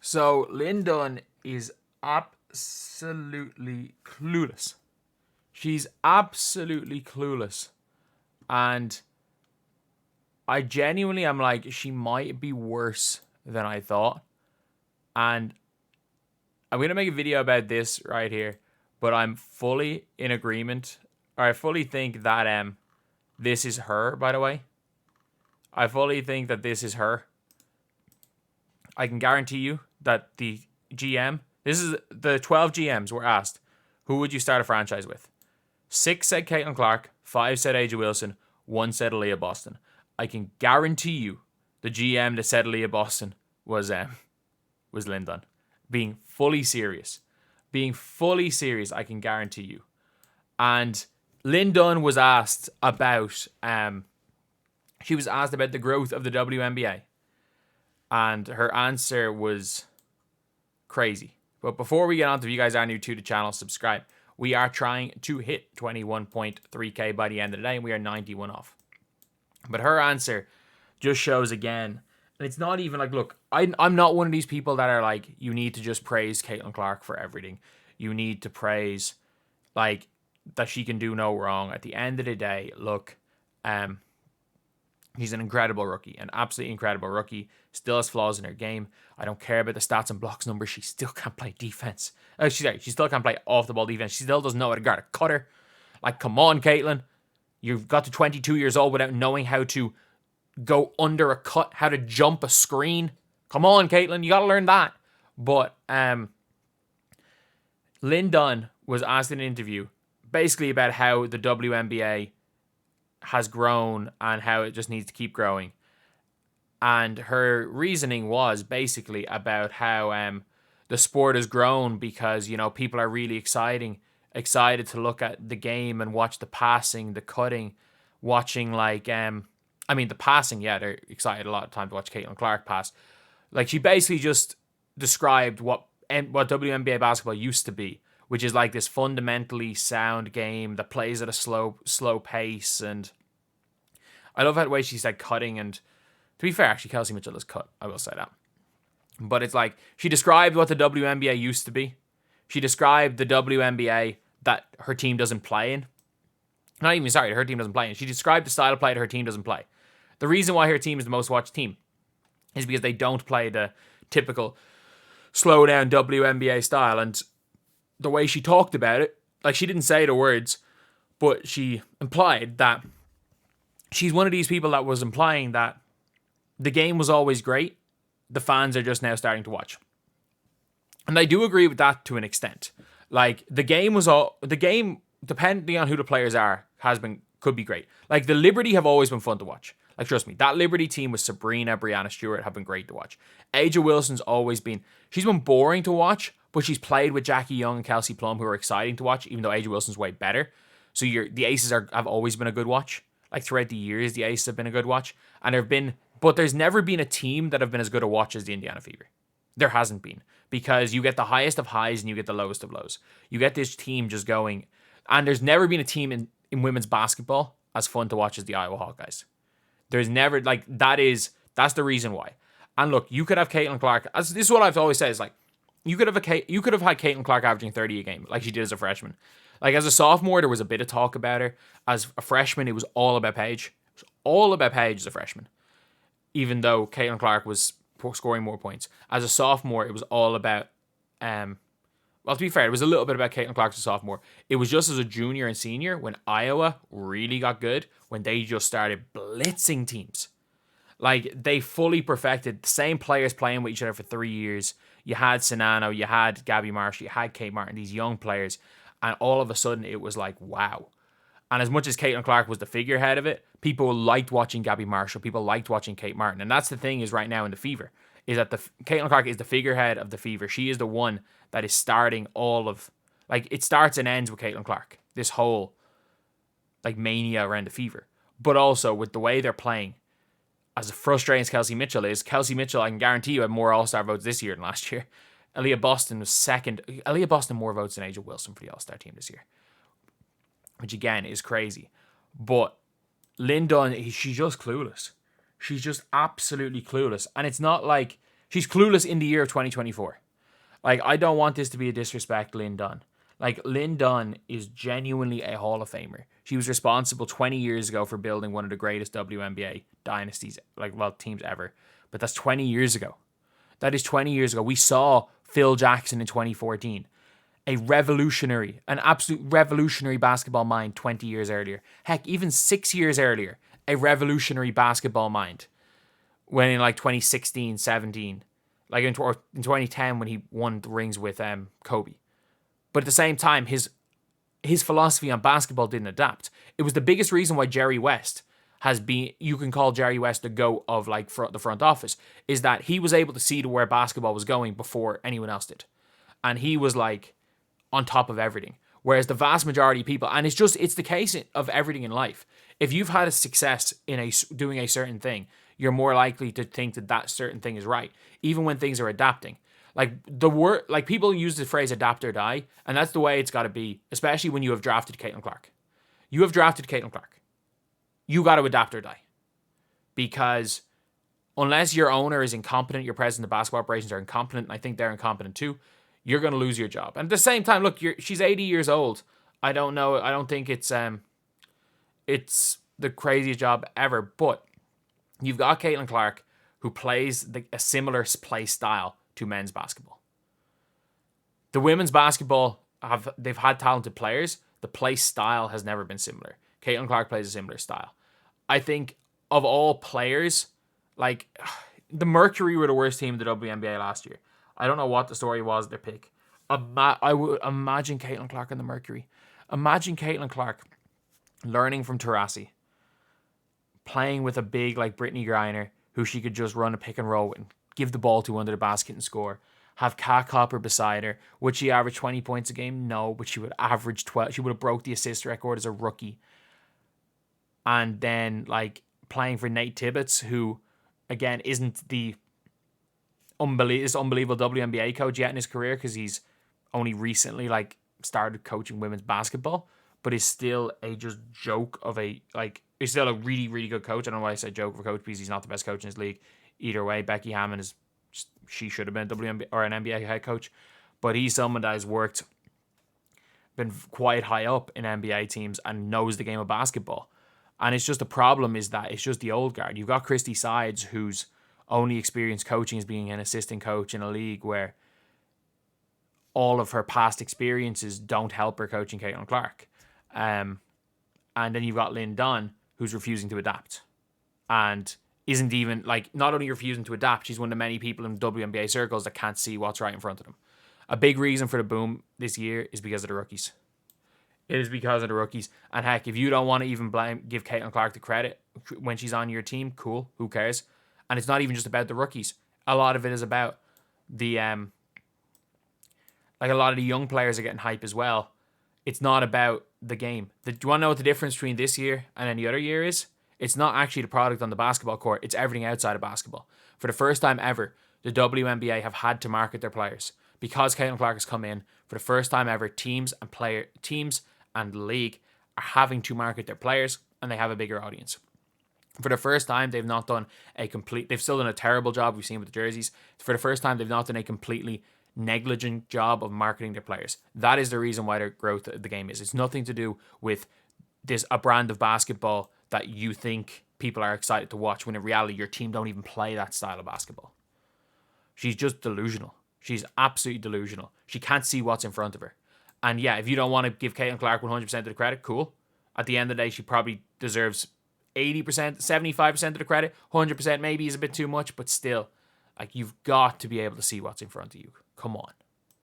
So Lin Dunn is absolutely clueless. She's absolutely clueless. And I genuinely am like, she might be worse than I thought. And I'm going to make a video about this right here. But I'm fully in agreement. Or I fully think that this is her, by the way. I fully think that this is her. I can guarantee you that the GM, this is the 12 GMs were asked, who would you start a franchise with? 6 said Caitlin Clark, 5 said A'ja Wilson, 1 said Aaliyah Boston. I can guarantee you the GM that said Aaliyah Boston was Lin Dunn. Being fully serious. I can guarantee you. And Lin Dunn was asked about the growth of the WNBA. And her answer was crazy. But before we get on to, if you guys are new to the channel, subscribe. We are trying to hit 21.3k by the end of the day, and we are 91 off. But her answer just shows again, and it's not even like, look, I'm not one of these people that are like, you need to just praise Caitlin Clark for everything. You need to praise, like, that she can do no wrong. At the end of the day, look, he's an incredible rookie, an absolutely incredible rookie. Still has flaws in her game. I don't care about the stats and blocks numbers. She still can't play defense. She still can't play off the ball defense. She still doesn't know how to guard a cutter. Like, come on, Caitlin. You've got to 22 years old without knowing how to go under a cut, how to jump a screen. Come on, Caitlin. You got to learn that. But Lin Dunn was asked in an interview basically about how the WNBA has grown and how it just needs to keep growing. And her reasoning was basically about how the sport has grown because, you know, people are really excited to look at the game and watch the passing, the cutting, watching like, the passing, yeah, they're excited a lot of time to watch Caitlin Clark pass. Like, she basically just described what WNBA basketball used to be, which is like this fundamentally sound game that plays at a slow pace. And I love how the way she said cutting, and to be fair, actually, Kelsey Mitchell does cut. I will say that. But it's like, she described what the WNBA used to be. She described the WNBA that her team doesn't play in. Her team doesn't play in. She described the style of play that her team doesn't play. The reason why her team is the most watched team is because they don't play the typical slow down WNBA style. And the way she talked about it, like, she didn't say the words, but she implied that she's one of these people that was implying that the game was always great. The fans are just now starting to watch. And I do agree with that to an extent. Like, the game, depending on who the players are, could be great. Like, the Liberty have always been fun to watch. Like, trust me, that Liberty team with Sabrina, Breanna Stewart have been great to watch. A'ja Wilson's she's been boring to watch, but she's played with Jackie Young and Kelsey Plum, who are exciting to watch, even though A'ja Wilson's way better. So the Aces have always been a good watch. Like, throughout the years, the Aces have been a good watch. And there's never been a team that have been as good a watch as the Indiana Fever. There hasn't been. Because you get the highest of highs and you get the lowest of lows. You get this team just going. And there's never been a team in women's basketball as fun to watch as the Iowa Hawkeyes. There's never, like, that's the reason why. And look, you could have Caitlin Clark. This is what I've always said, is like, you could have had Caitlin Clark averaging 30 a game, like she did as a freshman. Like, as a sophomore, there was a bit of talk about her. As a freshman, it was all about Paige. It was all about Paige as a freshman. Even though Caitlin Clark was scoring more points. As a sophomore, it was all about, to be fair, it was a little bit about Caitlin Clark as a sophomore. It was just as a junior and senior when Iowa really got good, when they just started blitzing teams. Like, they fully perfected the same players playing with each other for 3 years. You had Sinano, you had Gabby Marshall, you had Kate Martin, these young players, and all of a sudden it was like, wow. And as much as Caitlin Clark was the figurehead of it, people liked watching Gabby Marshall. People liked watching Kate Martin. And that's the thing is right now in the Fever, is that Caitlin Clark is the figurehead of the Fever. She is the one that is starting all of, like, it starts and ends with Caitlin Clark. This whole, like, mania around the Fever. But also with the way they're playing, as frustrating as Kelsey Mitchell is, Kelsey Mitchell, I can guarantee you, had more All-Star votes this year than last year. Aaliyah Boston was second. Aaliyah Boston more votes than A'ja Wilson for the All-Star team this year. Which, again, is crazy. But Lin Dunn, she's just clueless. She's just absolutely clueless. And it's not like She's clueless in the year of 2024. Like, I don't want this to be a disrespect to Lin Dunn. Like, Lin Dunn is genuinely a Hall of Famer. She was responsible 20 years ago for building one of the greatest WNBA dynasties, teams ever. But that's 20 years ago. That is 20 years ago. We saw Phil Jackson in 2014. An absolute revolutionary basketball mind 20 years earlier. Heck, even 6 years earlier, a revolutionary basketball mind. When in 2016, 17, in 2010 when he won the rings with Kobe. But at the same time, his philosophy on basketball didn't adapt. It was the biggest reason why Jerry West has been, you can call Jerry West the GOAT of the front office, is that he was able to see to where basketball was going before anyone else did. And he was on top of everything. Whereas the vast majority of people, and it's the case of everything in life. If you've had a success in doing a certain thing, you're more likely to think that certain thing is right, even when things are adapting. People use the phrase adapt or die, and that's the way it's got to be, especially when you have drafted Caitlin Clark. You have drafted Caitlin Clark. You got to adapt or die. Because unless your owner is incompetent, your president of basketball operations are incompetent, and I think they're incompetent too, you're going to lose your job. And at the same time, look, she's 80 years old. I don't know. I don't think it's the craziest job ever. But you've got Caitlin Clark, who plays a similar play style to men's basketball. The women's basketball, they've had talented players. The play style has never been similar. Caitlin Clark plays a similar style. I think of all players, the Mercury were the worst team in the WNBA last year. I don't know what the story was, their pick. I would imagine Caitlin Clark and the Mercury. Imagine Caitlin Clark learning from Taurasi, playing with a big Brittany Griner, who she could just run a pick and roll and give the ball to under the basket and score. Have Kat Copper beside her. Would she average 20 points a game? No, but she would average 12. She would have broke the assist record as a rookie. And then playing for Nate Tibbetts, who again isn't the unbelievable WNBA coach yet in his career, because he's only recently started coaching women's basketball, but is still a just joke of he's still a really, really good coach. I don't know why I said joke of a coach, because he's not the best coach in his league. Either way, Becky Hammon she should have been a WNBA or an NBA head coach, but he's someone that has been quite high up in NBA teams and knows the game of basketball. And it's just the problem is that it's just the old guard. You've got Christy Sides, whose only experience coaching is being an assistant coach in a league where all of her past experiences don't help her coaching Caitlin Clark. And then you've got Lin Dunn, who's refusing to adapt. And isn't even, not only refusing to adapt, she's one of the many people in WNBA circles that can't see what's right in front of them. A big reason for the boom this year is because of the rookies. It is because of the rookies. And heck, if you don't want to even give Caitlin Clark the credit when she's on your team, cool, who cares? And it's not even just about the rookies. A lot of it is about the a lot of the young players are getting hype as well. It's not about the game. Do you want to know what the difference between this year and any other year is? It's not actually the product on the basketball court. It's everything outside of basketball. For the first time ever, the WNBA have had to market their players. Because Caitlin Clark has come in, for the first time ever, teams and the league are having to market their players, and they have a bigger audience. For the first time, they've still done a terrible job, we've seen with the jerseys. For the first time, they've not done a completely negligent job of marketing their players. That is the reason why their growth of the game is. It's nothing to do with a brand of basketball that you think people are excited to watch, when in reality, your team don't even play that style of basketball. She's just delusional. She's absolutely delusional. She can't see what's in front of her. And yeah, if you don't want to give Caitlin Clark 100% of the credit, cool. At the end of the day, she probably deserves 80%, 75% of the credit. 100% maybe is a bit too much, but still, you've got to be able to see what's in front of you. Come on.